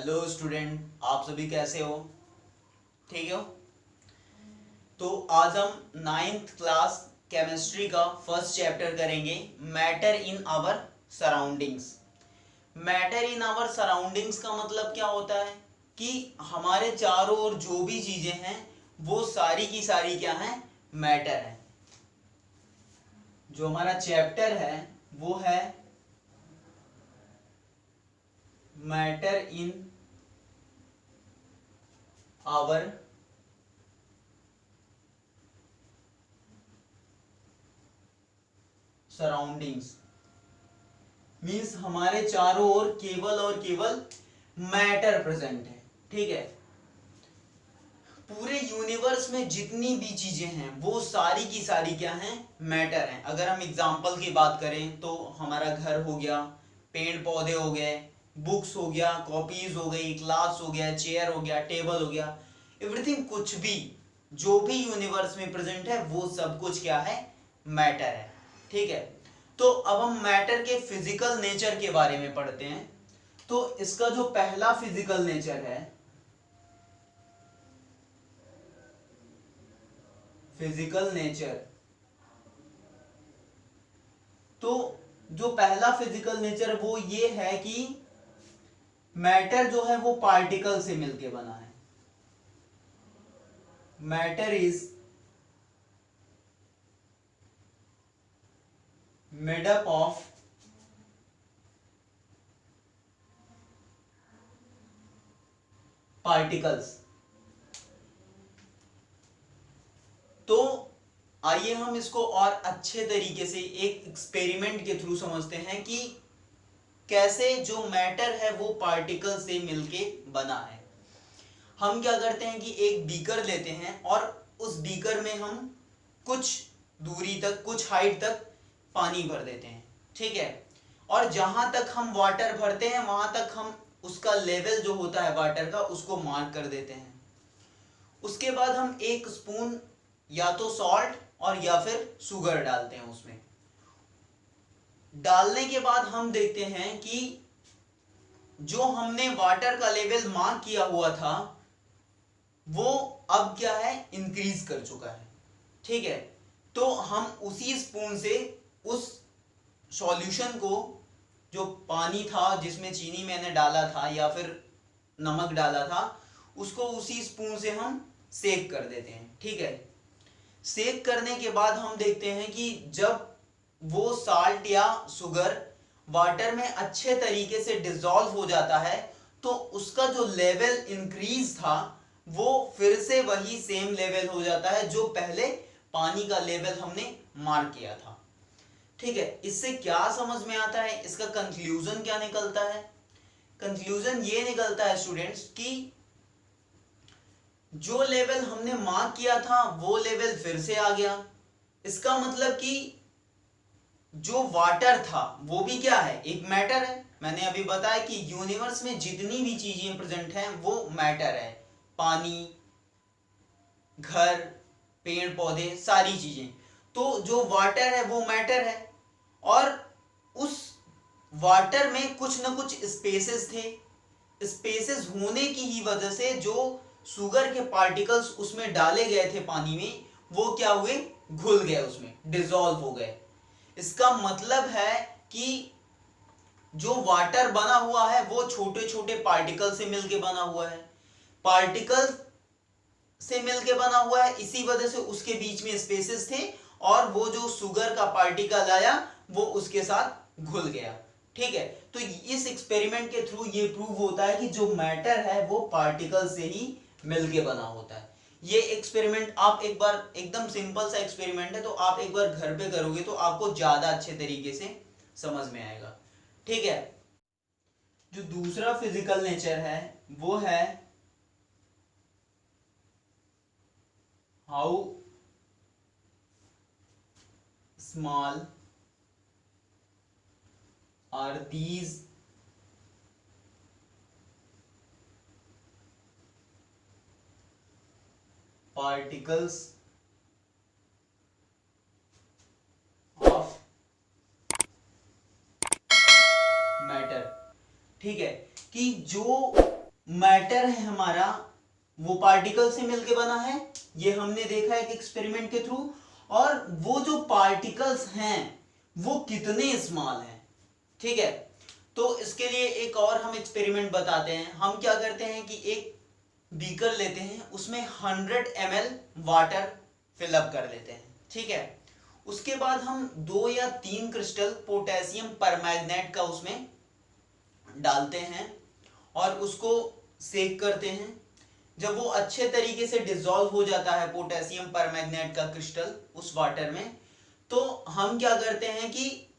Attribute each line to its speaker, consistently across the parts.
Speaker 1: Hello student, आप सभी कैसे हो? ठीक हो? तो आज हम नाइन्थ क्लास केमिस्ट्री का फर्स्ट चैप्टर करेंगे, matter in our surroundings. Matter in our surroundings का मतलब क्या होता है कि हमारे चारों ओर जो भी चीजें हैं वो सारी की सारी क्या हैं? मैटर है। जो हमारा चैप्टर है वो है matter in our surroundings. Means हमारे चारों ओर केवल और केवल मैटर प्रेजेंट है। ठीक है, पूरे यूनिवर्स में जितनी भी चीजें हैं वो सारी की सारी क्या हैं? मैटर हैं। अगर हम एग्जांपल की बात करें तो हमारा घर हो गया, पेड़ पौधे हो गए, बुक्स हो गया, कॉपीज हो गई, क्लास हो गया, चेयर हो गया, टेबल हो गया, एवरीथिंग, कुछ भी जो भी यूनिवर्स में प्रेजेंट है वो सब कुछ क्या है? मैटर है। ठीक है, तो अब हम मैटर के फिजिकल नेचर के बारे में पढ़ते हैं। तो इसका जो पहला फिजिकल नेचर है, फिजिकल नेचर, तो जो पहला फिजिकल नेचर वो ये है कि मैटर जो है वो पार्टिकल से मिलके बना है। Matter is made up of particles. तो आइए हम इसको और अच्छे तरीके से एक एक्सपेरिमेंट के थ्रू समझते हैं कि कैसे जो मैटर है वो पार्टिकल से मिलके बना है। हम क्या करते हैं कि एक बीकर लेते हैं और उस बीकर में हम कुछ दूरी तक, कुछ हाइट तक पानी भर देते हैं। ठीक है, और जहां तक हम वाटर भरते हैं वहां तक हम उसका लेवल जो होता है वाटर का उसको मार्क कर देते हैं। उसके बाद हम एक स्पून या तो सॉल्ट और या फिर शुगर डालते हैं। उसमें डालने के बाद हम देखते हैं कि जो हमने वाटर का लेवल मार्क किया हुआ था वो अब क्या है? इंक्रीज कर चुका है। ठीक है, तो हम उसी स्पून से उस सॉल्यूशन को, जो पानी था जिसमें चीनी मैंने डाला था या फिर नमक डाला था, उसको उसी स्पून से हम सेक कर देते हैं। ठीक है, सेक करने के बाद हम देखते हैं कि जब वो साल्ट या शुगर वाटर में अच्छे तरीके से डिसॉल्व हो जाता है तो उसका जो लेवल इंक्रीज था वो फिर से वही सेम लेवल हो जाता है जो पहले पानी का लेवल हमने मार्क किया था। ठीक है, इससे क्या समझ में आता है? इसका कंक्लूजन क्या निकलता है? कंक्लूजन ये निकलता है स्टूडेंट्स कि जो लेवल हमने मार्क किया था वो लेवल फिर से आ गया। इसका मतलब कि जो वाटर था वो भी क्या है? एक मैटर है। मैंने अभी बताया कि यूनिवर्स में जितनी भी चीजें प्रेजेंट हैं वो मैटर है। पानी, घर, पेड़ पौधे, सारी चीजें। तो जो वाटर है वो मैटर है और उस वाटर में कुछ ना कुछ स्पेसेस थे। स्पेसेस होने की ही वजह से जो शुगर के पार्टिकल्स उसमें डाले गए थे पानी में वो क्या हुए? घुल गए, उसमें डिसॉल्व हो गए। इसका मतलब है कि जो वाटर बना हुआ है वो छोटे छोटे पार्टिकल से मिलके बना हुआ है। पार्टिकल से मिलके बना हुआ है, इसी वजह से उसके बीच में स्पेसेस थे और वो जो शुगर का पार्टिकल आया वो उसके साथ घुल गया। ठीक है, तो इस एक्सपेरिमेंट के थ्रू ये प्रूव होता है कि जो मैटर है वो पार्टिकल से ही मिलके बना होता है। ये एक्सपेरिमेंट आप एक बार, एकदम सिंपल सा एक्सपेरिमेंट है, तो आप एक बार घर पे करोगे तो आपको ज्यादा अच्छे तरीके से समझ में आएगा। ठीक है, जो दूसरा फिजिकल नेचर है वो है how small are these particles of matter। ठीक है, कि जो मैटर है हमारा वो पार्टिकल से मिलके बना है, ये हमने देखा एक एक्सपेरिमेंट के थ्रू। और वो जो पार्टिकल्स हैं वो कितने स्मॉल हैं, ठीक है। तो इसके लिए एक और हम एक्सपेरिमेंट बताते हैं। हम क्या करते हैं कि एक बीकर लेते हैं, उसमें 100 ml वाटर फिलअप कर लेते हैं, ठीक है। उसके बाद हम 2 या 3 क्रिस्टल पोटेशियम परमैंगनेट का उसमें डालते हैं और उसको सेक करते हैं। जब वो अच्छे तरीके से डिसॉल्व हो जाता है पोटेशियम परमैंगनेट का क्रिस्टल उस वाटर में, तो हम क्या करते हैं कि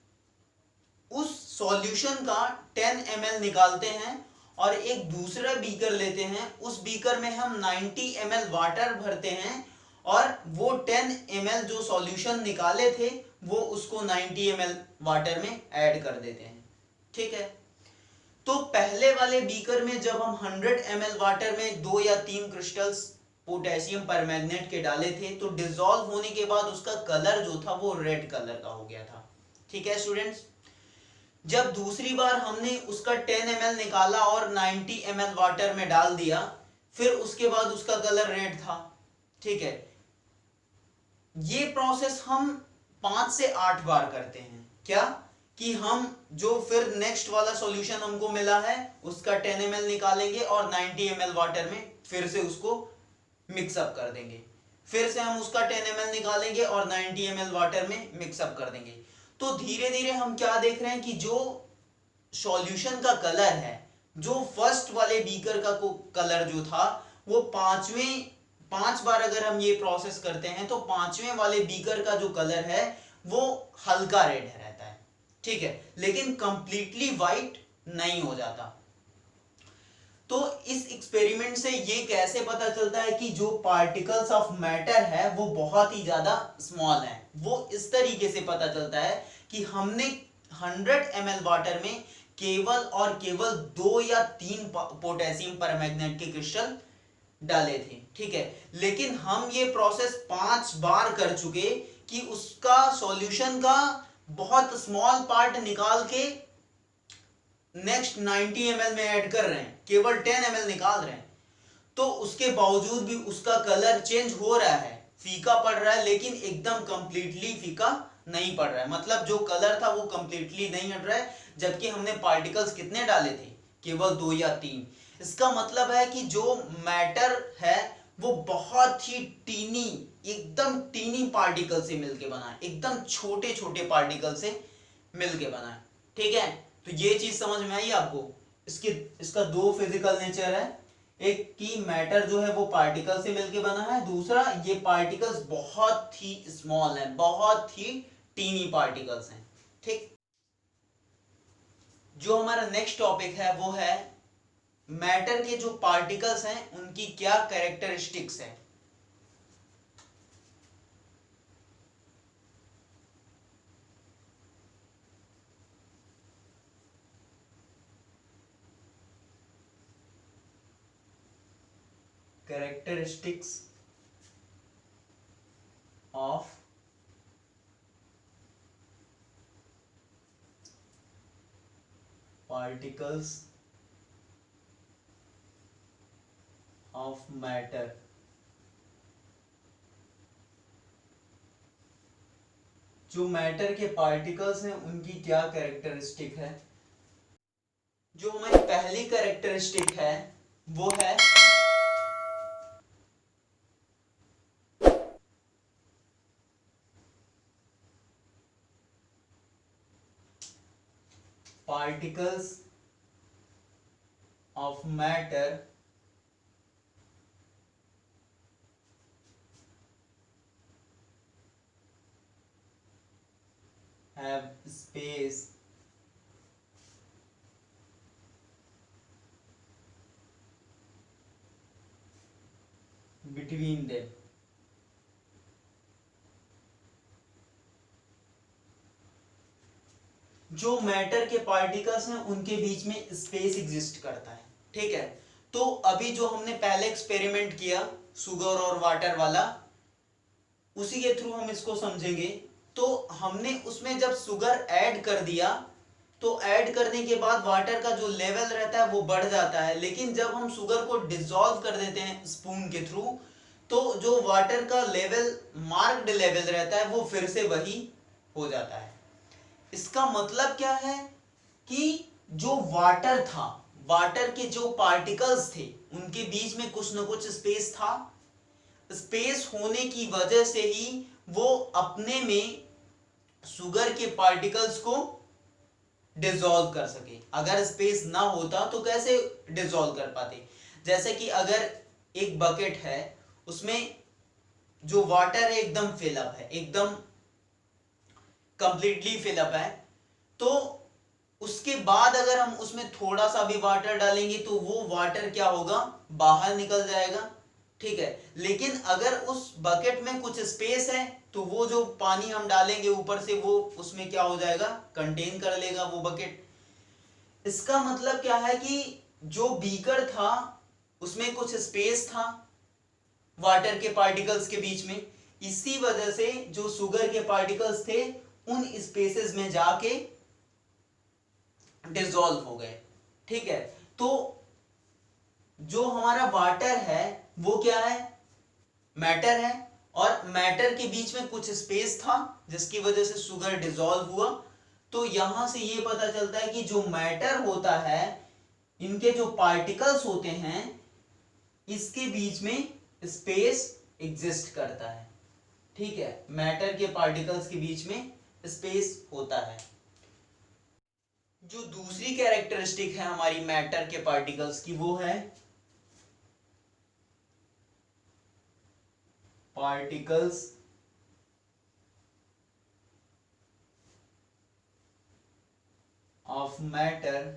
Speaker 1: उस सॉल्यूशन का 10 ml निकालते हैं और एक दूसरा बीकर लेते हैं। उस बीकर में हम 90 ml वाटर भरते हैं और वो 10 ml जो सॉल्यूशन निकाले थे वो उसको 90 ml वाटर में ऐड कर देते हैं, ठीक है। तो पहले वाले बीकर में जब हम 100 ml वाटर में 2 या 3 क्रिस्टल्स पोटेशियम परमैंगनेट के डाले थे, तो डिसॉल्व होने के बाद उसका कलर जो था वो रेड कलर का हो गया था, ठीक है स्टूडेंट्स। जब दूसरी बार हमने उसका 10 ml निकाला और 90 ml वाटर में डाल दिया, फिर उसके बाद उसका कलर रेड था, ठीक है। ये प्रोसेस हम 5 से 8 बार करते हैं। क्या कि हम जो फिर नेक्स्ट वाला सॉल्यूशन हमको मिला है उसका 10 ml निकालेंगे और 90 ml वाटर में फिर से उसको मिक्सअप कर देंगे। फिर से हम उसका 10 ml निकालेंगे और 90 ml वाटर में मिक्सअप कर देंगे। तो धीरे धीरे हम क्या देख रहे हैं कि जो सॉल्यूशन का कलर है, जो फर्स्ट वाले बीकर का कलर जो था वो 5 बार अगर हम ये प्रोसेस करते हैं तो 5वें वाले बीकर का जो कलर है वो हल्का रेड रहता है, ठीक है, लेकिन कंप्लीटली वाइट नहीं हो जाता। तो इस एक्सपेरिमेंट से ये कैसे पता चलता है कि जो पार्टिकल्स ऑफ मैटर है वो बहुत ही ज्यादा स्मॉल है? वो इस तरीके से पता चलता है कि हमने 100 ml वाटर में केवल और केवल 2 या 3 पोटेशियम परमैंगनेट के क्रिस्टल डाले थे, ठीक है, लेकिन हम ये प्रोसेस 5 बार कर चुके कि उसका सॉल्यूशन का बहुत स्मॉल पार्ट निकाल के नेक्स्ट 90 ml में ऐड कर रहे हैं, केवल 10 ml निकाल रहे हैं, तो उसके बावजूद भी उसका कलर चेंज हो रहा है, फीका पड़ रहा है, लेकिन एकदम कंप्लीटली फीका नहीं पड़ रहा है। मतलब जो कलर था वो कंप्लीटली नहीं हट रहा है, जबकि हमने पार्टिकल्स कितने डाले थे? केवल 2 या 3। इसका मतलब है कि जो मैटर है वो बहुत ही टीनी, एकदम टीनी पार्टिकल से मिलके बना है, एकदम छोटे छोटे पार्टिकल से मिलके बना है, ठीक है। तो ये चीज समझ में आई आपको? इसका 2 फिजिकल नेचर है, एक की मैटर जो है वो पार्टिकल से मिलके बना है, दूसरा ये पार्टिकल्स बहुत ही स्मॉल है, बहुत ही टीनी पार्टिकल्स हैं, ठीक। जो हमारा नेक्स्ट टॉपिक है वो है मैटर के जो पार्टिकल्स हैं उनकी क्या कैरेक्टरिस्टिक्स है। Characteristics of particles of matter. जो मैटर के पार्टिकल्स हैं उनकी क्या कैरेक्टरिस्टिक है? जो हमारी पहली कैरेक्टरिस्टिक है वो है particles of matter have space between them। जो मैटर के पार्टिकल्स हैं उनके बीच में स्पेस एग्जिस्ट करता है, ठीक है। तो अभी जो हमने पहले एक्सपेरिमेंट किया शुगर और वाटर वाला, उसी के थ्रू हम इसको समझेंगे। तो हमने उसमें जब शुगर ऐड कर दिया तो ऐड करने के बाद वाटर का जो लेवल रहता है वो बढ़ जाता है, लेकिन जब हम शुगर को डिसॉल्व कर देते हैं स्पून के थ्रू, तो जो वाटर का लेवल मार्क्ड लेवल रहता है वो फिर से वही हो जाता है। इसका मतलब क्या है कि जो वाटर था, वाटर के जो पार्टिकल्स थे उनके बीच में कुछ न कुछ स्पेस था। स्पेस होने की वजह से ही वो अपने में शुगर के पार्टिकल्स को डिसॉल्व कर सके। अगर स्पेस ना होता तो कैसे डिसॉल्व कर पाते? जैसे कि अगर एक बकेट है, उसमें जो वाटर है एकदम फिलअप है, एकदम कंप्लीटली फिलअप है, तो उसके बाद अगर हम उसमें थोड़ा सा भी वाटर डालेंगे तो वो वाटर क्या होगा, बाहर निकल जाएगा, ठीक है। लेकिन अगर उस बकेट में कुछ स्पेस है तो वो जो पानी हम डालेंगे ऊपर से वो उसमें क्या हो जाएगा, कंटेन कर लेगा वो बकेट। इसका मतलब क्या है कि जो बीकर था उसमें कुछ स्पेस था वाटर के पार्टिकल्स के बीच में, इसी वजह से जो शुगर के पार्टिकल्स थे उन स्पेसेस में जाके डिसॉल्व हो गए, ठीक है। तो जो हमारा वाटर है वो क्या है, मैटर है, और मैटर के बीच में कुछ स्पेस था जिसकी वजह से शुगर डिसॉल्व हुआ। तो यहां से ये पता चलता है कि जो मैटर होता है, इनके जो पार्टिकल्स होते हैं, इसके बीच में स्पेस एग्जिस्ट करता है, ठीक है। मैटर के पार्टिकल्स के बीच में स्पेस होता है। जो दूसरी कैरेक्टरिस्टिक है हमारी मैटर के पार्टिकल्स की, वो है particles of matter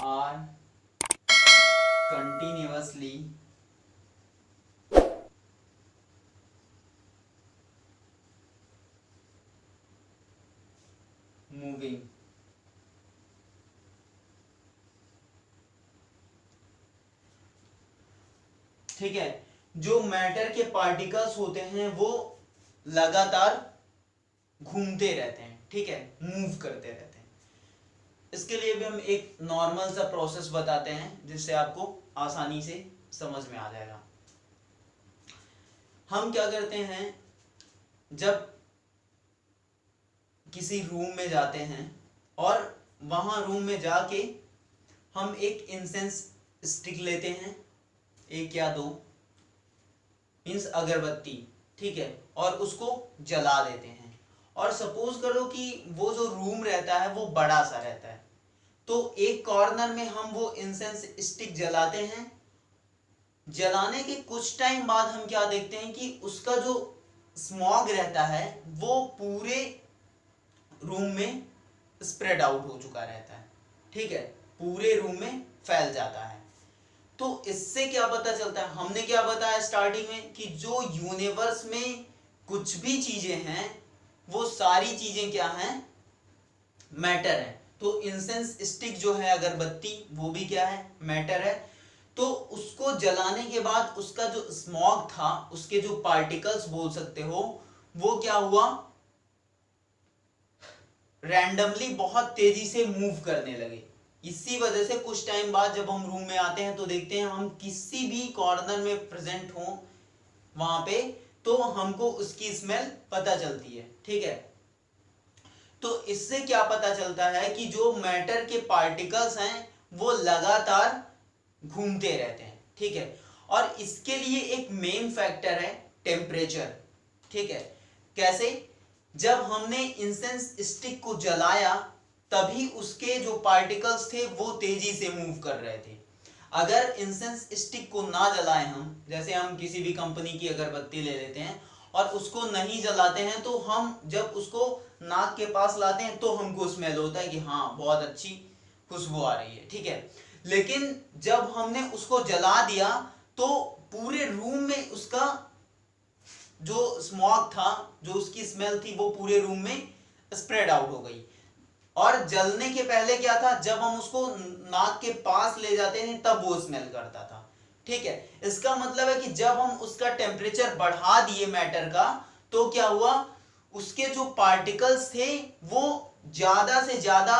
Speaker 1: are continuously moving. ठीक है, जो मैटर के पार्टिकल्स होते हैं वो लगातार घूमते रहते हैं, ठीक है, मूव करते रहते हैं। इसके लिए भी हम एक नॉर्मल सा प्रोसेस बताते हैं जिससे आपको आसानी से समझ में आ जाएगा। हम क्या करते हैं, जब किसी रूम में जाते हैं और वहां रूम में जाके हम एक इंसेंस स्टिक लेते हैं, एक या दो, मीन्स अगरबत्ती, ठीक है, और उसको जला देते हैं। और सपोज करो कि वो जो रूम रहता है वो बड़ा सा रहता है, तो एक कॉर्नर में हम वो इंसेंस स्टिक जलाते हैं। जलाने के कुछ टाइम बाद हम क्या देखते हैं कि उसका जो स्मॉग रहता है वो पूरे रूम में स्प्रेड आउट हो चुका रहता है, ठीक है, पूरे रूम में फैल जाता है। तो इससे क्या पता चलता है, हमने क्या बताया स्टार्टिंग में कि जो यूनिवर्स में कुछ भी चीजें हैं वो सारी चीजें क्या हैं, मैटर है। तो इंसेंस स्टिक जो है अगरबत्ती, वो भी क्या है, मैटर है। तो उसको जलाने के बाद उसका जो स्मॉग था, उसके जो पार्टिकल्स बोल सकते हो, वो क्या हुआ, रैंडमली बहुत तेजी से मूव करने लगे। इसी वजह से कुछ टाइम बाद जब हम रूम में आते हैं तो देखते हैं हम किसी भी कॉर्नर में प्रेजेंट हो वहां पे, तो हमको उसकी स्मेल पता चलती है, ठीक है। तो इससे क्या पता चलता है कि जो मैटर के पार्टिकल्स हैं वो लगातार घूमते रहते हैं, ठीक है। और इसके लिए एक मेन फैक्टर है टेम्परेचर, ठीक है। कैसे, जब हमने इंसेंस स्टिक को जलाया तभी उसके जो पार्टिकल्स थे वो तेजी से मूव कर रहे थे। अगर इंसेंस स्टिक को ना जलाएं हम, जैसे हम किसी भी कंपनी की अगरबत्ती ले लेते हैं और उसको नहीं जलाते हैं, तो हम जब उसको नाक के पास लाते हैं तो हमको स्मेल होता है कि हाँ बहुत अच्छी खुशबू आ रही है, ठीक है। लेकिन जब हमने उसको जला दिया तो पूरे रूम में उसका जो स्मॉग था, जो उसकी स्मेल थी, वो पूरे रूम में स्प्रेड आउट हो गई। और जलने के पहले क्या था, जब हम उसको नाक के पास ले जाते थे तब वो स्मेल करता था, ठीक है। इसका मतलब है कि जब हम उसका टेम्परेचर बढ़ा दिए मैटर का, तो क्या हुआ, उसके जो पार्टिकल्स थे वो ज्यादा से ज्यादा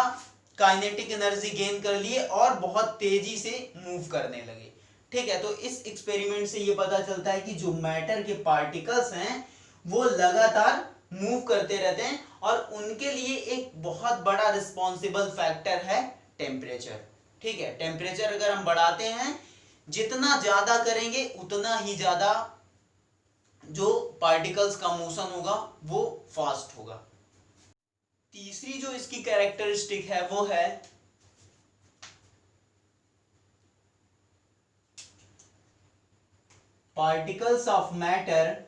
Speaker 1: काइनेटिक एनर्जी गेन कर लिए और बहुत तेजी से मूव करने लगे। ठीक है, तो इस एक्सपेरिमेंट से ये पता चलता है कि जो मैटर के पार्टिकल्स हैं वो लगातार मूव करते रहते हैं और उनके लिए एक बहुत बड़ा रिस्पॉन्सिबल फैक्टर है टेम्परेचर। ठीक है, टेम्परेचर अगर हम बढ़ाते हैं, जितना ज्यादा करेंगे उतना ही ज्यादा जो पार्टिकल्स का मोशन होगा वो फास्ट होगा। तीसरी जो इसकी कैरेक्टरिस्टिक है वो है particles of matter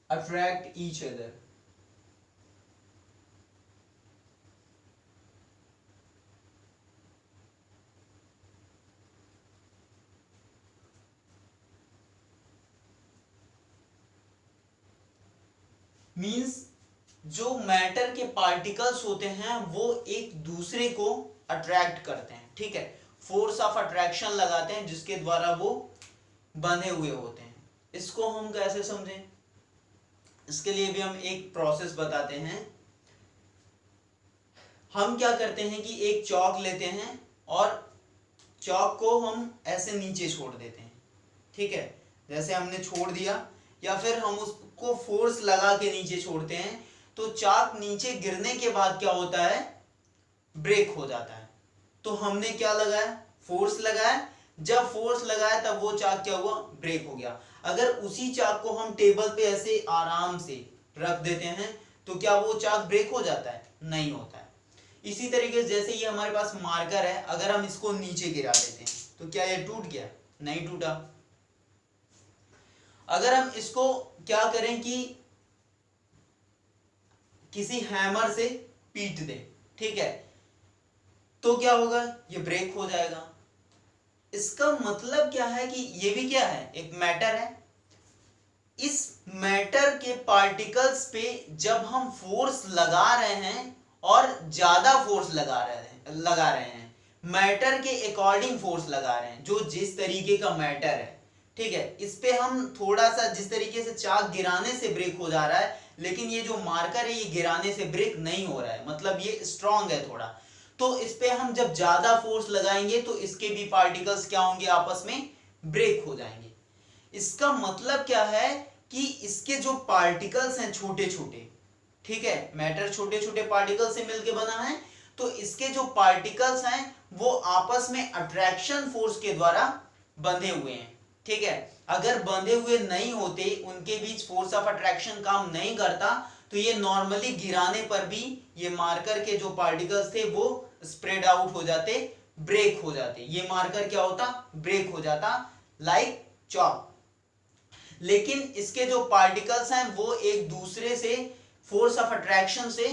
Speaker 1: attract each other। Means जो मैटर के पार्टिकल्स होते हैं वो एक दूसरे को अट्रैक्ट करते हैं। ठीक है, फोर्स ऑफ अट्रैक्शन लगाते हैं जिसके द्वारा वो बंधे हुए होते हैं। इसको हम कैसे समझें, इसके लिए भी हम एक प्रोसेस बताते हैं। हम क्या करते हैं कि एक चौक लेते हैं और चौक को हम ऐसे नीचे छोड़ देते हैं। ठीक है, जैसे हमने छोड़ दिया या फिर हम उसको फोर्स लगा के नीचे छोड़ते हैं तो चाक नीचे गिरने के बाद क्या होता है, ब्रेक हो जाता है। तो हमने क्या लगाया, फोर्स लगाया। जब फोर्स लगाया तब वो चाक क्या हुआ, ब्रेक हो गया। अगर उसी चाक को हम टेबल पे ऐसे आराम से रख देते हैं तो क्या वो चाक ब्रेक हो जाता है, नहीं होता है। इसी तरीके से जैसे ये हमारे पास मार्कर है, अगर हम इसको नीचे गिरा देते हैं तो क्या ये टूट गया, नहीं टूटा। अगर हम इसको क्या करें कि किसी हैमर से पीट दें, ठीक है, तो क्या होगा, ये ब्रेक हो जाएगा। इसका मतलब क्या है कि ये भी क्या है, एक मैटर है। इस मैटर के पार्टिकल्स पे जब हम फोर्स लगा रहे हैं और ज्यादा फोर्स लगा रहे हैं मैटर के अकॉर्डिंग फोर्स लगा रहे हैं, जो जिस तरीके का मैटर है, ठीक है, इस पे हम थोड़ा सा जिस तरीके से चाक गिराने से ब्रेक हो जा रहा है, लेकिन ये जो मार्कर है ये गिराने से ब्रेक नहीं हो रहा है, मतलब ये स्ट्रांग है थोड़ा। तो इस पे हम जब ज्यादा फोर्स लगाएंगे तो इसके भी पार्टिकल्स क्या होंगे, आपस में ब्रेक हो जाएंगे। इसका मतलब क्या है कि इसके जो पार्टिकल्स हैं छोटे छोटे, ठीक है, मैटर छोटे छोटे पार्टिकल से मिलकर बना है, तो इसके जो पार्टिकल्स हैं वो आपस में अट्रैक्शन फोर्स के द्वारा बंधे हुए हैं। ठीक है, अगर बंधे हुए नहीं होते, उनके बीच फोर्स ऑफ अट्रैक्शन काम नहीं करता, तो ये नॉर्मली गिराने पर भी ये मार्कर के जो पार्टिकल्स थे वो स्प्रेड आउट हो जाते, ब्रेक हो जाते। ये मार्कर क्या होता, ब्रेक हो जाता, लाइक चॉक। लेकिन इसके जो पार्टिकल्स हैं वो एक दूसरे से फोर्स ऑफ अट्रैक्शन से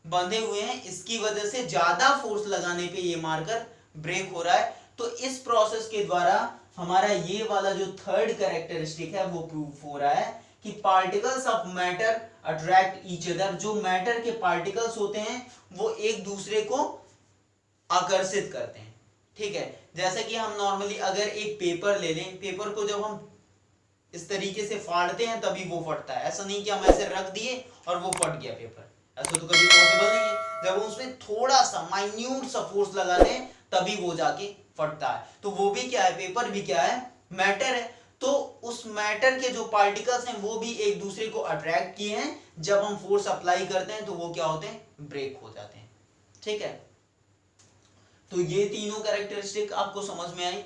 Speaker 1: बंधे हुए हैं, इसकी वजह से ज्यादा फोर्स लगाने पे ये मार्कर ब्रेक हो रहा है। तो इस प्रोसेस के द्वारा हमारा ये वाला जो थर्ड कैरेक्टरिस्टिक है वो प्रूफ हो रहा है कि particles of matter attract each other. जो मैटर के पार्टिकल्स होते हैं वो एक दूसरे को आकर्षित करते हैं। ठीक है, जैसे कि हम नॉर्मली अगर एक पेपर ले लें, पेपर को जब हम इस तरीके से फाड़ते हैं तभी वो फटता है। ऐसा नहीं कि हम ऐसे रख दिए और वो फट गया पेपर, ऐसा तो कभी पॉसिबल नहीं है। जब हम उसमें थोड़ा सा माइन्यूट सा फोर्स लगाते हैं तभी वो जाके फटता है। तो वो भी क्या है, पेपर भी क्या है, मैटर है। तो उस मैटर के जो पार्टिकल्स हैं वो भी एक दूसरे को अट्रैक्ट किए हैं, जब हम फोर्स अप्लाई करते हैं तो वो क्या होते हैं, ब्रेक हो जाते हैं। ठीक है, तो ये तीनों कैरेक्टरिस्टिक आपको समझ में आई।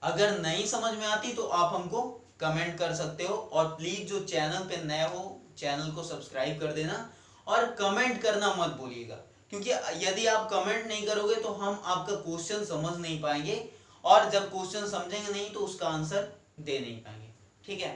Speaker 1: अगर नहीं समझ में आती तो आप हमको कमेंट कर सकते हो, और प्लीज जो चैनल पे नए हो चैनल को सब्सक्राइब कर देना और कमेंट करना मत भूलिएगा, क्योंकि यदि आप कमेंट नहीं करोगे तो हम आपका क्वेश्चन समझ नहीं पाएंगे, और जब क्वेश्चन समझेंगे नहीं तो उसका आंसर दे नहीं पाएंगे। ठीक है।